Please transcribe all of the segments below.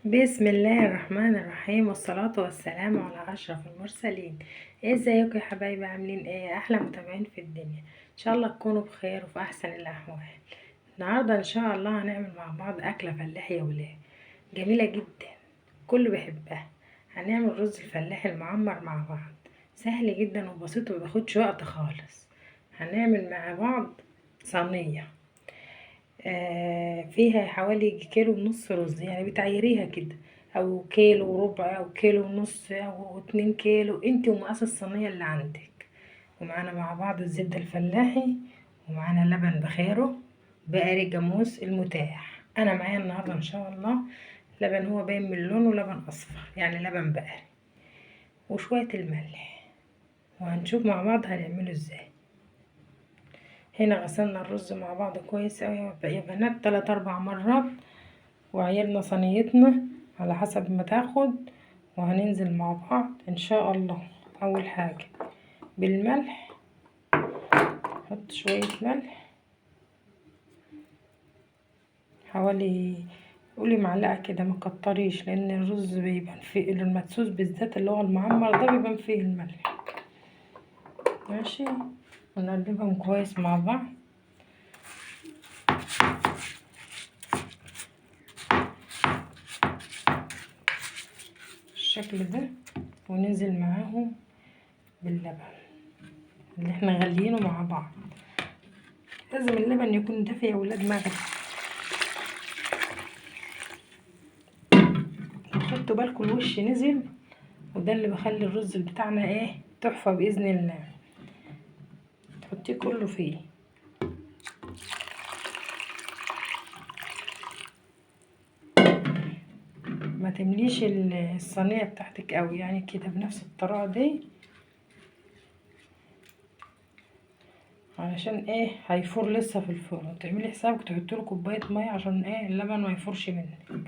بسم الله الرحمن الرحيم، والصلاة والسلام على أشرف المرسلين. ازيكم يا حبايبي؟ عاملين ايه؟ أحلى متابعين في الدنيا. إن شاء الله تكونوا بخير وفي أحسن الأحوال. النهاردة إن شاء الله هنعمل مع بعض أكلة فلاحي يا ولاد، جميلة جدا، كله بيحبها. هنعمل رز الفلاحي المعمر مع بعض، سهل جدا وبسيط ومبياخدش وقت خالص. هنعمل مع بعض صينية فيها حوالي كيلو ونص رز، يعني بتعيريها كده، او كيلو وربع او كيلو ونص او 2 كيلو، انتي ومقاس الصينية اللي عندك. ومعانا مع بعض الزبدة الفلاحي، ومعانا لبن بخيره، بقري جاموس المتاح. انا معايا النهاردة ان شاء الله لبن، هو باين من لونه لبن اصفر يعني لبن بقري، وشوية الملح. وهنشوف مع بعض هنعمله ازاي. هنا غسلنا الرز مع بعض كويس اوي يا بنات 3 4 مرات، وعيرنا صينيتنا على حسب ما تاخد. وهننزل مع بعض ان شاء الله. اول حاجة بالملح، نحط شوية ملح، حوالي قولي معلقة كده، ما كتريش، لان الرز بيبان فيه المدسوس بالذات اللي هو المعمر ده بيبان فيه الملح. ماشي، ونقلبهم كويس مع بعض. بالشكل ده، وننزل معاهم باللبن اللي احنا غاليينه مع بعض. لازم اللبن يكون دافي يا ولاد، مغلي. خدتوا بالكم الوش نزل، وده اللي بخلي الرز بتاعنا ايه، تحفة بإذن الله. تحطيه كله فيه. ما تمليش الصينية بتاعتك قوي، يعني كده بنفس الطريقة دي، علشان ايه هيفور لسه في الفرن. تعملي حسابك تحطي له كوباية مية عشان ايه اللبن ما يفورش منك.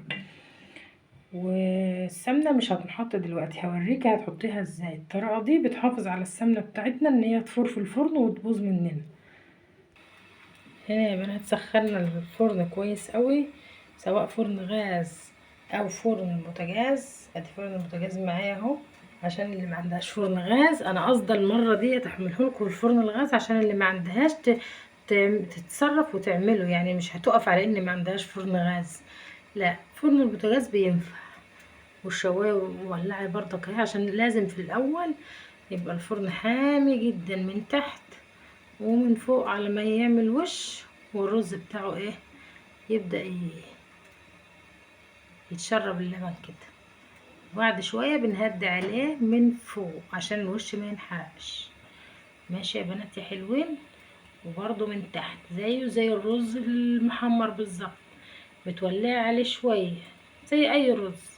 والسمنة مش هتنحط دلوقتي، هوريكي هتحطيها ازاي. الطريقة دي بتحافظ على السمنة بتاعتنا ان هي تفور في الفرن وتبوظ مننا. هنا يا بنات سخنا الفرن كويس قوي، سواء فرن غاز او فرن بوتاجاز. ادي فرن البوتاجاز معايا اهو، عشان اللي ما عندهاش فرن غاز. انا قصدي المره دي احمله لكم الفرن الغاز، عشان اللي ما عندهاش تتصرف وتعمله، يعني مش هتقف على ان ما عندهاش فرن غاز. لا، فرن البوتاجاز بينفع. والشوايه مولعه برضك اهي، عشان لازم في الاول يبقى الفرن حامي جدا من تحت ومن فوق، على ما يعمل وش والرز بتاعه ايه يبدأ يتشرب اللبن كده. وبعد شوية بنهدي عليه من فوق عشان الوش ما ينحرقش. ماشي يا بنات يا حلوين. وبرده من تحت زيه زي الرز المحمر بالظبط، بتولعي عليه شوية زي اي رز،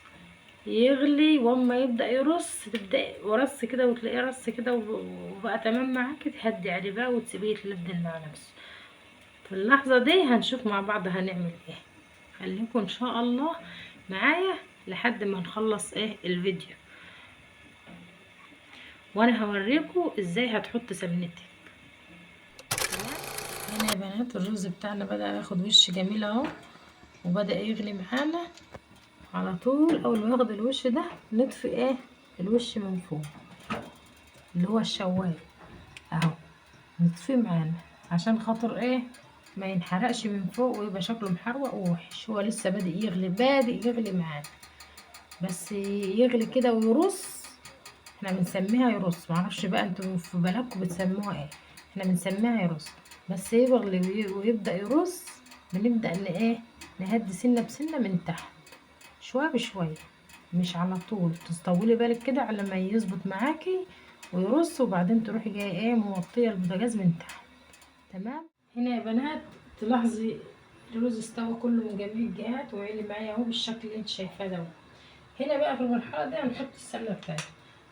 يغلي. واما يبدأ يرص تبدأ ورص كده، وتلاقيه رص كده وبقى تمام معاكي، تهدي عليه بقى وتسيبيه يتلبن مع نفسه. في اللحظة دي هنشوف مع بعض هنعمل ايه. خليكم ان شاء الله معايا لحد ما نخلص ايه الفيديو، وانا هوريكم ازاي هتحط سمنتك. هنا يا بنات الرز بتاعنا بدأ ياخد وش جميل اهو، وبدأ يغلي معانا. على طول اول ما ياخد الوش ده نطفي ايه الوش من فوق اللي هو الشوايه اهو، نطفيه معانا عشان خاطر ايه ما ينحرقش من فوق ويبقى شكله محروق ووحش. هو لسه بادئ يغلي، معانا، بس يغلي كده ويرص. احنا بنسميها يرص، معرفش بقى انتوا في بلدكم بتسموها ايه، احنا بنسميها يرص. بس يغلي ويبدأ يرص، بنبدأ ان ايه نهدي سنة بسنة من تحت، شوية بشوية، مش على طول. تطولي بالك كده على ما يظبط معاكي ويرص، وبعدين تروحي جايه ايه موطيه البوتاجاز من تحت. تمام. هنا يا بنات تلاحظي الرز استوى كله من جميع الجهات وعلي معايا اهو بالشكل اللي انت شايفاه ده. هنا بقى في المرحله دي هنحط السمنه بتاعتنا.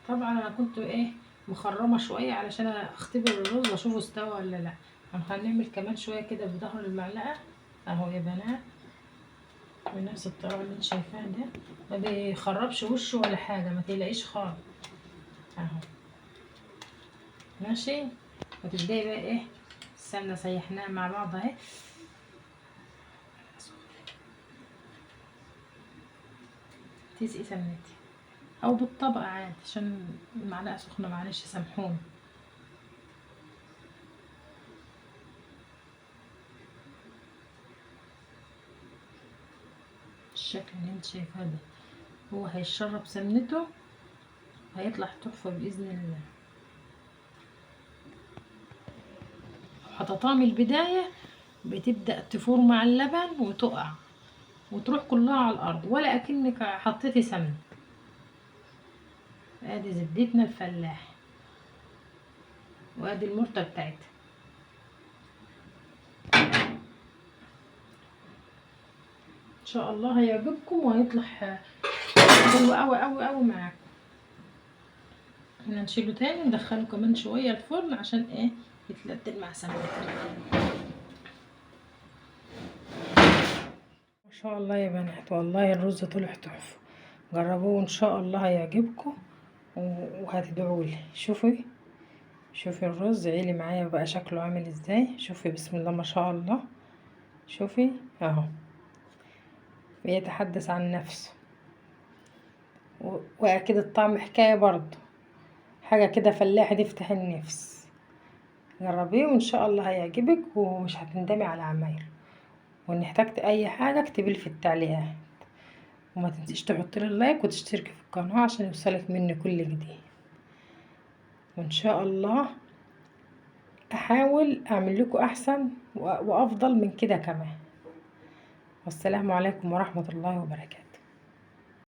طبعا انا كنت ايه مخرمه شويه علشان اختبر الرز واشوفه استوى ولا لا. هنعمل كمان شويه كده بظهر المعلقه اهو يا بنات، بنفس الطريقه اللي انت شايفاها ده. ما بيخربش وشه ولا حاجه، ما تقلقيش خالص اهو. ماشي. وتبداي بقى ايه السمنه سيحناها مع بعض اهي. تسقي سمنتي او بالطبق عادي، عشان المعلقه سخنه معلش سامحوني. الشكل اللي انت شايفاه ده هو هيشرب سمنته، هيطلع تحفه باذن الله. حطيتها من البدايه بتبدا تفور مع اللبن وتقع وتروح كلها على الارض ولا اكنك حطيتي سمنه. ادي زبدتنا الفلاح، وادي المرته بتاعتها. ان شاء الله هيعجبكم وهيطلع حلو قوي قوي قوي معاكم. احنا نشيله تاني ندخله كمان شويه الفرن عشان ايه يتلتل مع سمنته. ما شاء الله يا بنات، والله الرز طلع تحفه. جربوه ان شاء الله هيعجبكم وهتدعولي. شوفي الرز عيلي معايا بقى شكله عامل ازاي. شوفي بسم الله ما شاء الله. شوفي اهو بيتحدث عن نفسه. واكيد الطعم حكايه برضه، حاجه كده فلاحي تفتح النفس. جربيه وان شاء الله هيعجبك ومش هتندمي على عمايله. وان احتجت اي حاجه اكتبيلي في التعليقات، وما تنسيش تحطي لي اللايك وتشتركي في القناه عشان يوصلك مني كل جديد. وان شاء الله احاول اعمل لكم احسن وافضل من كده كمان. والسلام عليكم ورحمه الله وبركاته.